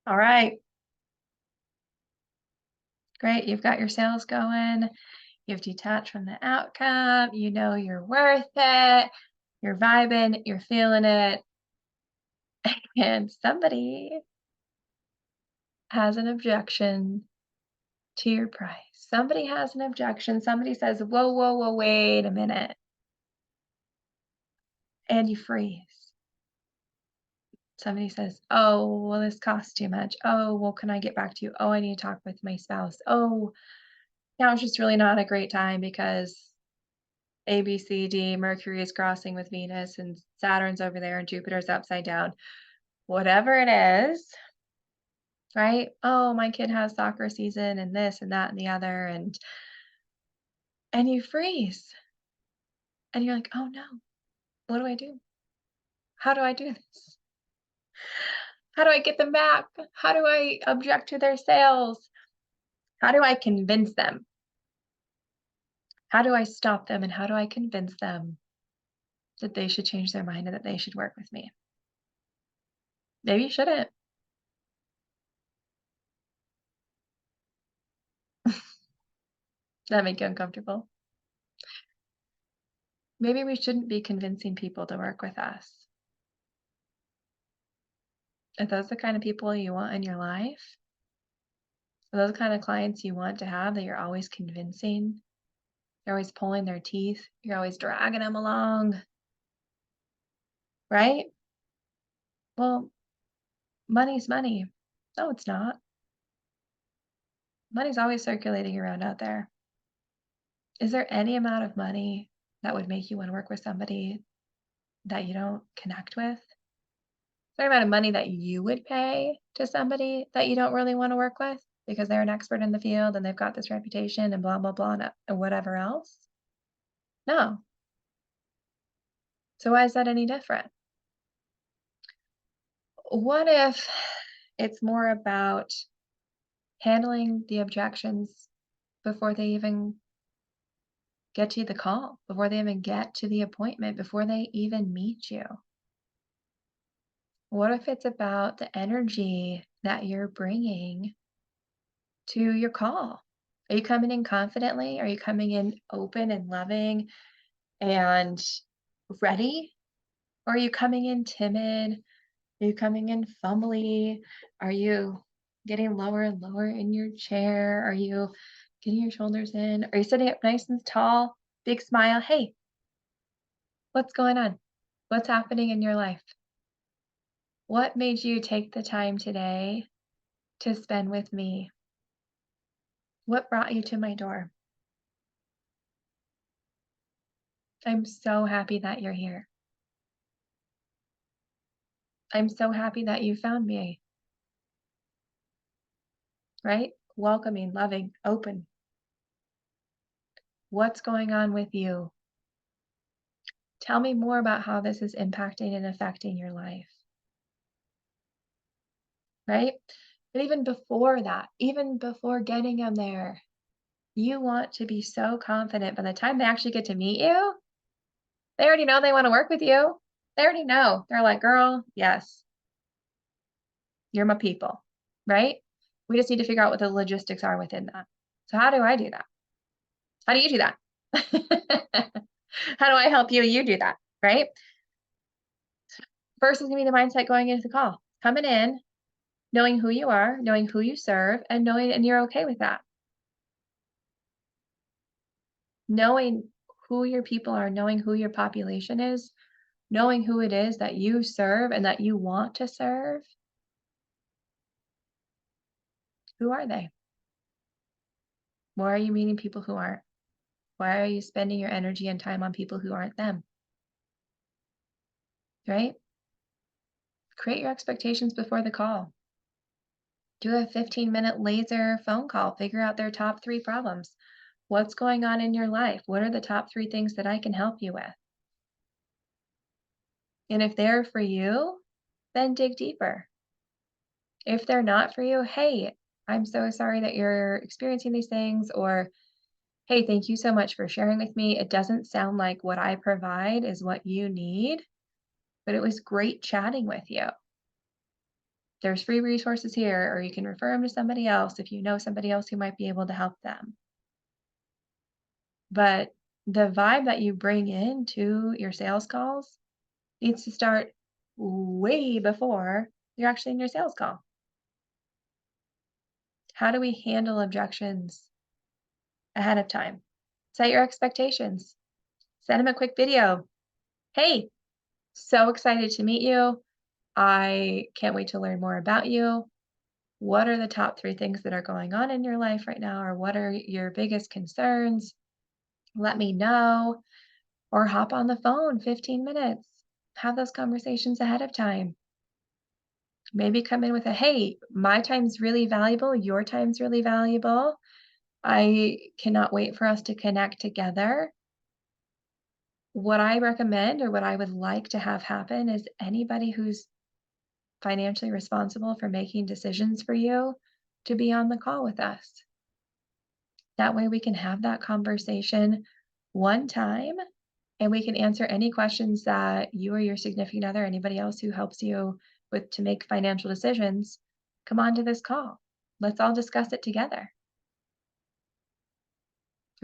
All right. Great. You've got your sales going. You've detached from the outcome. You know you're worth it. You're vibing. You're feeling it. And somebody has an objection to your price. Somebody has an objection. Somebody says, whoa, whoa, whoa, wait a minute. And you freeze. Somebody says, oh, well, this costs too much. Oh, well, can I get back to you? Oh, I need to talk with my spouse. Oh, now it's just really not a great time because A, B, C, D, Mercury is crossing with Venus and Saturn's over there and Jupiter's upside down. Whatever it is, right? Oh, my kid has soccer season and this and that and the other, and you freeze. And you're like, oh no, what do I do? How do I do this? How do I get them back? How do I object to their sales? How do I convince them? How do I stop them and how do I convince them that they should change their mind and that they should work with me? Maybe you shouldn't. That make you uncomfortable? Maybe we shouldn't be convincing people to work with us. Are those the kind of people you want in your life? Are those the kind of clients you want to have that you're always convincing? You're always pulling their teeth. You're always dragging them along, right? Well, money's money. No, it's not. Money's always circulating around out there. Is there any amount of money that would make you want to work with somebody that you don't connect with? Is there any amount of money that you would pay to somebody that you don't really want to work with because they're an expert in the field and they've got this reputation and blah, blah, blah, and whatever else? No. So why is that any different? What if it's more about handling the objections before they even get to the call, before they even get to the appointment, before they even meet you? What if it's about the energy that you're bringing to your call? Are you coming in confidently? Are you coming in open and loving and ready? Or are you coming in timid? Are you coming in fumbly? Are you getting lower and lower in your chair? Are you getting your shoulders in? Are you sitting up nice and tall? Big smile. Hey, what's going on? What's happening in your life? What made you take the time today to spend with me? What brought you to my door? I'm so happy that you're here. I'm so happy that you found me, right? Welcoming, loving, open. What's going on with you? Tell me more about how this is impacting and affecting your life, right? But even before that, even before getting them there, you want to be so confident by the time they actually get to meet you, they already know they want to work with you. They already know. They're like, girl, yes, you're my people, right? We just need to figure out what the logistics are within that. So how do I do that? How do you do that? How do I help you? You do that, right? First is gonna be the mindset going into the call. Coming in, knowing who you are, knowing who you serve, and knowing and you're okay with that. Knowing who your people are, knowing who your population is, knowing who it is that you serve and that you want to serve. Who are they? Why are you meeting people who aren't? Why are you spending your energy and time on people who aren't them? Right? Create your expectations before the call. Do a 15-minute laser phone call. Figure out their top 3 problems. What's going on in your life? What are the top 3 things that I can help you with? And if they're for you, then dig deeper. If they're not for you, hey, I'm so sorry that you're experiencing these things, or hey, thank you so much for sharing with me. It doesn't sound like what I provide is what you need, but it was great chatting with you. There's free resources here, or you can refer them to somebody else if you know somebody else who might be able to help them. But the vibe that you bring into your sales calls needs to start way before you're actually in your sales call. How do we handle objections ahead of time? Set your expectations. Send them a quick video. Hey, so excited to meet you. I can't wait to learn more about you. What are the top three things that are going on in your life right now? Or what are your biggest concerns? Let me know. Or hop on the phone 15 minutes. Have those conversations ahead of time. Maybe come in with a, hey, my time's really valuable. Your time's really valuable. I cannot wait for us to connect together. What I recommend or what I would like to have happen is anybody who's financially responsible for making decisions for you to be on the call with us. That way we can have that conversation one time and we can answer any questions that you or your significant other, anybody else who helps you with to make financial decisions, come on to this call. Let's all discuss it together.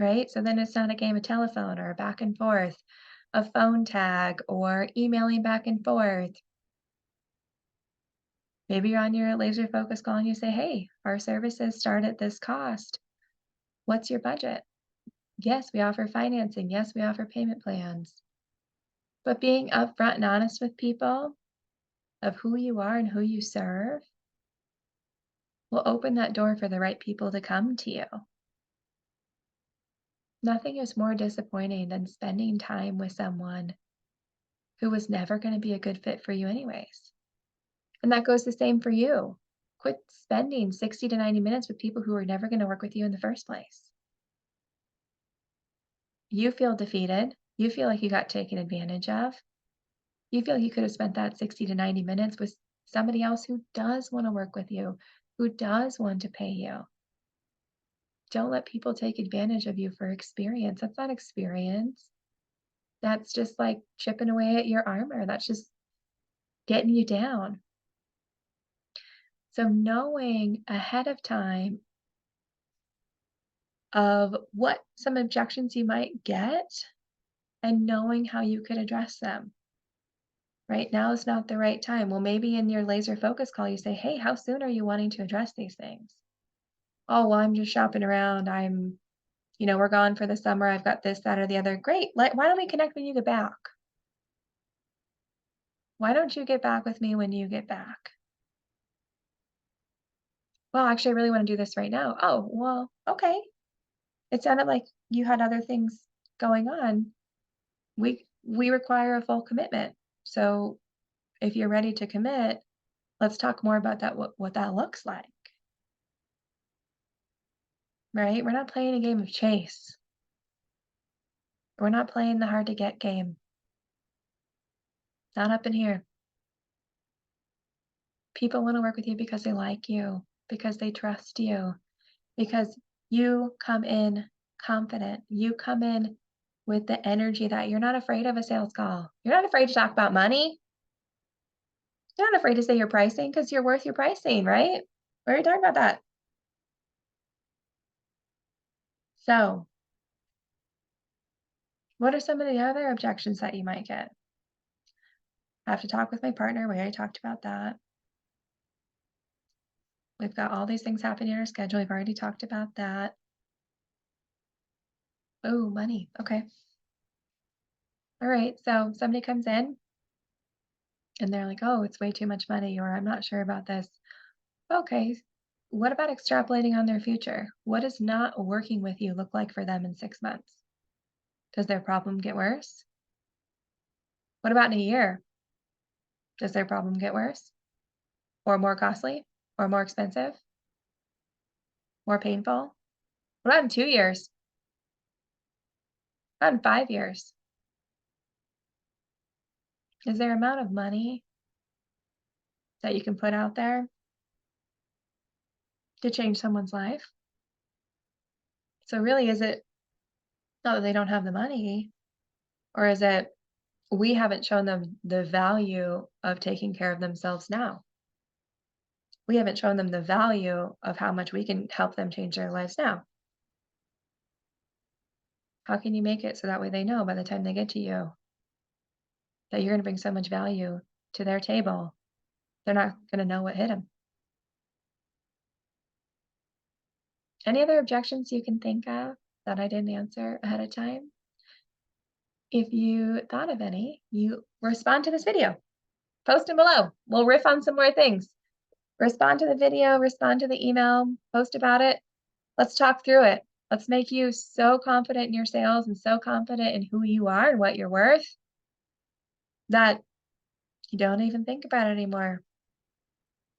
Right? So then it's not a game of telephone or a back and forth, a phone tag or emailing back and forth. Maybe you're on your laser focus call and you say, hey, our services start at this cost. What's your budget? Yes, we offer financing. Yes, we offer payment plans. But being upfront and honest with people of who you are and who you serve will open that door for the right people to come to you. Nothing is more disappointing than spending time with someone who was never going to be a good fit for you, anyways. And that goes the same for you. Quit spending 60 to 90 minutes with people who are never going to work with you in the first place. You feel defeated. You feel like you got taken advantage of. You feel you could have spent that 60 to 90 minutes with somebody else who does want to work with you, who does want to pay you. Don't let people take advantage of you for experience. That's not experience. That's just like chipping away at your armor. That's just getting you down. So knowing ahead of time of what some objections you might get and knowing how you could address them. Right now is not the right time. Well, maybe in your laser focus call, you say, hey, how soon are you wanting to address these things? Oh, well, I'm just shopping around. We're gone for the summer. I've got this, that, or the other. Great. Why don't we connect when you get back? Why don't you get back with me when you get back? Well, actually, I really want to do this right now. Oh, well, okay. It sounded like you had other things going on. We require a full commitment. So if you're ready to commit, let's talk more about that, what that looks like. Right? We're not playing a game of chase. We're not playing the hard to get game. Not up in here. People want to work with you because they like you, because they trust you, because you come in confident. You come in with the energy that you're not afraid of a sales call. You're not afraid to talk about money. You're not afraid to say your pricing because you're worth your pricing, right? We already talked about that. So, what are some of the other objections that you might get? I have to talk with my partner. We already talked about that. We've got all these things happening in our schedule. We've already talked about that. Oh, money. Okay. All right. So somebody comes in and they're like, oh, it's way too much money, or I'm not sure about this. Okay. What about extrapolating on their future? What does not working with you look like for them in 6 months? Does their problem get worse? What about in a year? Does their problem get worse? Or more costly? Or more expensive? More painful? What about in 2 years? What about in 5 years? Is there amount of money that you can put out there to change someone's life? So really, is it not that they don't have the money, or is it we haven't shown them the value of taking care of themselves now? We haven't shown them the value of how much we can help them change their lives now. How can you make it so that way they know by the time they get to you that you're going to bring so much value to their table? They're not going to know what hit them. Any other objections you can think of that I didn't answer ahead of time? If you thought of any, you respond to this video. Post them below. We'll riff on some more things. Respond to the video, respond to the email, post about it. Let's talk through it. Let's make you so confident in your sales and so confident in who you are and what you're worth that you don't even think about it anymore.